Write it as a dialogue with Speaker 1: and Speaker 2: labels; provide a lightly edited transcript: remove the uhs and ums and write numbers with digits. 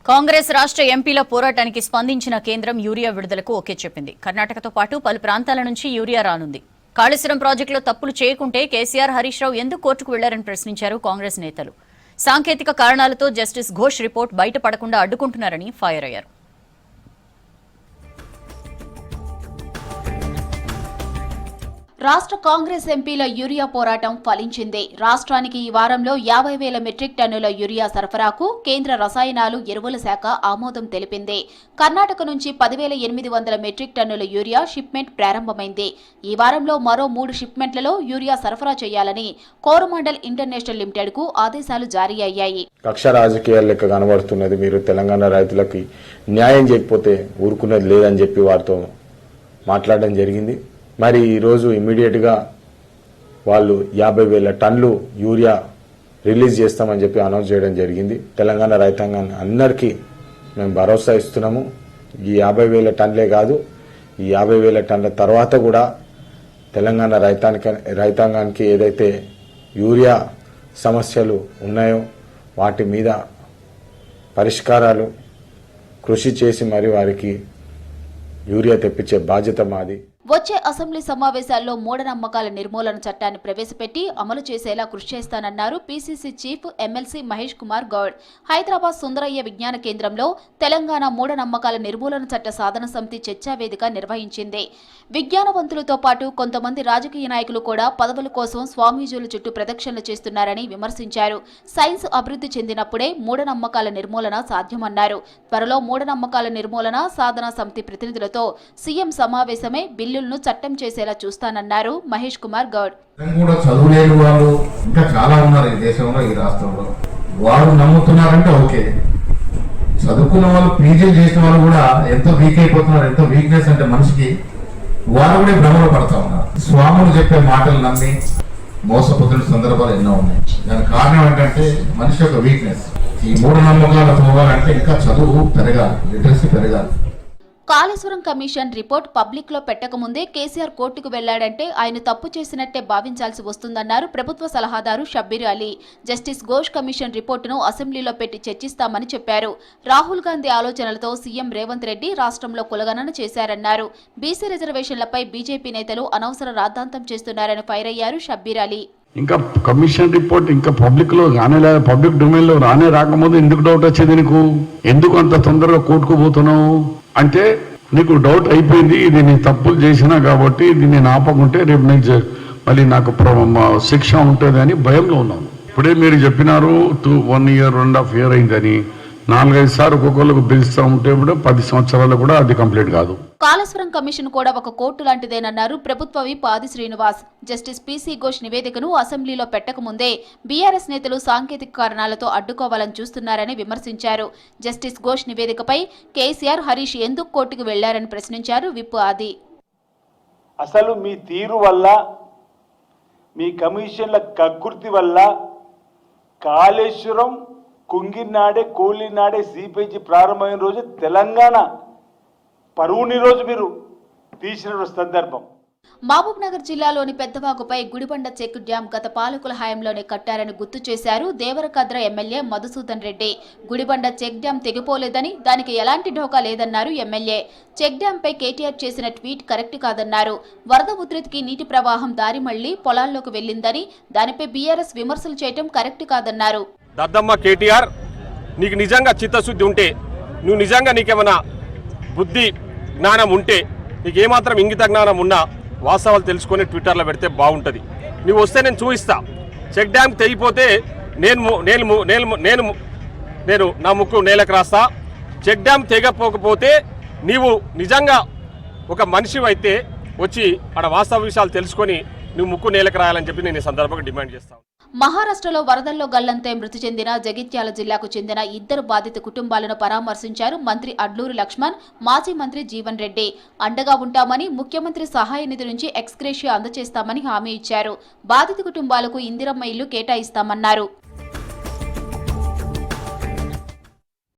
Speaker 1: కాంగ్రెస్ రాష్ట్ర ఎంపీల పోరాటానికి స్పందించిన కేంద్రం యూరియా విడుదలకు ఓకే చెప్పింది. కర్ణాటకతో పాటు పలు ప్రాంతాల నుంచి యూరియా రానుంది. కాళేశ్వరం ప్రాజెక్టులో తప్పులు చేయకుంటే కేసీఆర్, హరీష్ రావు ఎందుకు కోర్టుకు వెళ్లారని ప్రశ్నించారు కాంగ్రెస్ నేతలు. సాంకేతిక కారణాలతో జస్టిస్ ఘోష్ రిపోర్ట్ బయటపడకుండా అడ్డుకుంటున్నారని ఫైర్ అయ్యారు.
Speaker 2: రాష్ట్ర కాంగ్రెస్ ఎంపీల యూరియా పోరాటం ఫలించింది. రాష్ట్రానికి ఈ వారంలో 50,000 మెట్రిక్ టన్నుల యూరియా సరఫరాకు కేంద్ర రసాయనాలు, ఎరువుల శాఖ ఆమోదం తెలిపింది. కర్ణాటక నుంచి 10,800 మెట్రిక్ టన్నుల యూరియా షిప్మెంట్ ప్రారంభమైంది. ఈ వారంలో మరో 3 షిప్మెంట్లలో యూరియా సరఫరా చేయాలని కోరమాండల్ ఇంటర్నేషనల్ లిమిటెడ్ కు ఆదేశాలు జారీ అయ్యాయి.
Speaker 3: కక్ష రాజకీయాల లెక్క కనబడుతున్నది. మీరు తెలంగాణ రైతులకి న్యాయం చేయకపోతే ఊరుకునేది లేదని చెప్పి వారితో మాట్లాడడం జరిగింది. మరి ఈరోజు ఇమ్మీడియట్గా వాళ్ళు 50,000 టన్నులు యూరియా రిలీజ్ చేస్తామని చెప్పి అనౌన్స్ చేయడం జరిగింది. తెలంగాణ రైతాంగాన్ని అందరికీ మేము భరోసా ఇస్తున్నాము. ఈ 50,000 టన్నులే కాదు, ఈ 50,000 టన్నుల తర్వాత కూడా తెలంగాణ రైతాంగానికి ఏదైతే యూరియా సమస్యలు ఉన్నాయో వాటి మీద పరిష్కారాలు కృషి చేసి మరి వారికి యూరియా తెప్పించే బాధ్యత మాది.
Speaker 2: వచ్చే అసెంబ్లీ సమావేశాల్లో మూఢనమ్మకాల నిర్మూలన చట్టాన్ని ప్రవేశపెట్టి అమలు చేసేలా కృషి చేస్తానన్నారు PCC chief MLC Mahesh Kumar Goud. Hyderabad Sundarayya Vignana కేంద్రంలో తెలంగాణ మూఢనమ్మకాల నిర్మూలన చట్ట సాధన సమితి చర్చా వేదిక నిర్వహించింది. విజ్ఞానవంతులతో పాటు కొంతమంది రాజకీయ నాయకులు కూడా పదవుల కోసం స్వామీజీల చుట్టూ ప్రదక్షిణలు చేస్తున్నారని విమర్శించారు. సైన్స్ అభివృద్ధి చెందినప్పుడే మూఢనమ్మకాల నిర్మూలన సాధ్యమన్నారు. త్వరలో మూఢనమ్మకాల నిర్మూలన సాధన సమితి ప్రతినిధులతో సీఎం సమావేశమే బిల్లులను చట్టం చేసేలా చూస్తానన్నారు మహేష్ కుమార్ గౌడ్.
Speaker 4: చదువులేని వాళ్ళు ఇంకా చాలా ఉన్నారు ఈ దేశంలో, ఈ రాష్ట్రంలో. వారు నమ్ముతున్నారంటే ఓకే, చదువుకున్న వాళ్ళు, పీజీ చేసిన వాళ్ళు కూడా ఎంతో వీక్ అయిపోతున్నారు. ఎంతో వీక్నెస్ అంటే మనిషికి వారు కూడా భ్రమలు పడతా ఉన్నారు. స్వాములు చెప్పే మాటలు నమ్మి మోసపోతున్న సందర్భాలు ఎన్నో ఉన్నాయి. దానికి కారణం ఏంటంటే మనిషి యొక్క వీక్నెస్. ఈ మూఢనమ్మకాలు పోవాలంటే ఇంకా చదువు పెరగాలి, లిటరసీ పెరగాలి.
Speaker 2: కాళేశ్వరం కమిషన్ రిపోర్ట్ పబ్లిక్ లో పెట్టకముందే కేసీఆర్ కోర్టుకు వెళ్లాడంటే ఆయన తప్పు చేసినట్టే భావించాల్సి వస్తుందన్నారు ప్రభుత్వ సలహాదారు షబ్బీర్ అలీ. జస్టిస్ ఘోష్ కమిషన్ రిపోర్టును అసెంబ్లీలో పెట్టి చర్చిస్తామని చెప్పారు. రాహుల్ గాంధీ ఆలోచనలతో సీఎం రేవంత్ రెడ్డి రాష్ట్రంలో కులగణన చేశారన్నారు. బీసీ రిజర్వేషన్లపై బీజేపీ నేతలు అనవసర రాద్ధాంతం చేస్తున్నారని ఫైర్ అయ్యారు షబ్బీర్ అలీ.
Speaker 5: ఇంకా కమిషన్ రిపోర్ట్ ఇంకా పబ్లిక్ డొమైన్ లో రాకముందు ఎందుకు డౌట్ వచ్చేది నీకు? ఎందుకు అంత తొందరగా కోర్టుకు పోతున్నావు అంటే నీకు డౌట్ అయిపోయింది. ఇది నేను తప్పులు చేసినా కాబట్టి ఇది నేను ఆపకుంటే రేపు నేను మళ్ళీ నాకు శిక్ష ఉంటుంది అని భయంలో ఉన్నాను. ఇప్పుడే మీరు చెప్పినారు 1 ఇయర్ 2.5 ఇయర్ అయిందని. 4-5 సార్లు ఒక్కొక్కరికి పిలుస్తూ ఉంటే కూడా 10 సంవత్సరాలు కూడా అది కంప్లీట్ కాదు.
Speaker 2: కాళేశ్వరం కమిషన్ కూడా ఒక కోర్టు లాంటిదేనన్నారు ప్రభుత్వ విప్ ఆది శ్రీనివాస్. జస్టిస్ పీసీ ఘోష్ నివేదికను అసెంబ్లీలో పెట్టకముందే బీఆర్ఎస్ నేతలు సాంకేతిక కారణాలతో అడ్డుకోవాలని చూస్తున్నారని విమర్శించారు. జస్టిస్ ఘోష్ నివేదికపై కేసీఆర్, హరీష్ ఎందుకు కోర్టుకు వెళ్లారని ప్రశ్నించారు విప్ ఆది.
Speaker 6: అసలు మీ తీరు వల్ల, మీ కమిషన్ల కక్కుర్తి వల్ల కాళేశ్వరం కుంగినాడే కోలినాడే సిపిజి ప్రారంభమైన రోజు తెలంగాణ పరువుని రోజు మీరు తీసిన సందర్భం.
Speaker 2: మహబూబ్ నగర్ జిల్లాలోని పెద్దవాగుపై గుడిబండ చెక్ డ్యాం గత పాలకుల హయాంలోనే కట్టారని గుర్తు చేశారు Devarakadra MLA Madhusudan Reddy. Gudibanda check dam తెగిపోలేదని, దానికి ఎలాంటి ఢోకా లేదన్నారు ఎమ్మెల్యే. చెక్ డ్యాంపై కేటీఆర్ చేసిన ట్వీట్ కరెక్ట్ కాదన్నారు. వరద ఉధృతికి నీటి ప్రవాహం దారి మళ్లీ పొలాల్లోకి వెళ్లిందని, దానిపై బీఆర్ఎస్ విమర్శలు చేయడం కరెక్ట్ కాదన్నారు.
Speaker 7: దద్దమ్మ కేటీఆర్, నీకు నిజంగా చిత్తశుద్ధి ఉంటే, నువ్వు నిజంగా నీకేమైనా బుద్ధి జ్ఞానం ఉంటే, నీకేమాత్రం ఇంగిత జ్ఞానం ఉన్నా వాస్తవాలు తెలుసుకొని ట్విట్టర్లో పెడితే బాగుంటుంది. నువ్వు వస్తే నేను చూపిస్తా. చెక్ డ్యామ్ తెగిపోతే నేను నా ముక్కు నేలకు రాస్తా. చెక్ డ్యామ్ తెగపోకపోతే నీవు నిజంగా ఒక మనిషివైతే వచ్చి ఆడ వాస్తవ విషయాలు తెలుసుకొని నువ్వు ముక్కు నేలకు రాయాలని చెప్పి నేను ఈ సందర్భంగా డిమాండ్ చేస్తాను.
Speaker 2: మహారాష్ట్రలో వరదల్లో గల్లంతే మృతి చెందిన జగిత్యాల జిల్లాకు చెందిన 2 బాధిత కుటుంబాలను పరామర్శించారు మంత్రి అడ్లూరి లక్ష్మణ్, మాజీ మంత్రి జీవన్ రెడ్డి. అండగా ఉంటామని, ముఖ్యమంత్రి సహాయ నిధి నుంచి ఎక్స్గ్రేషియా అందజేస్తామని హామీ ఇచ్చారు. బాధిత కుటుంబాలకు ఇందిరమ్మ ఇల్లు కేటాయిస్తామన్నారు.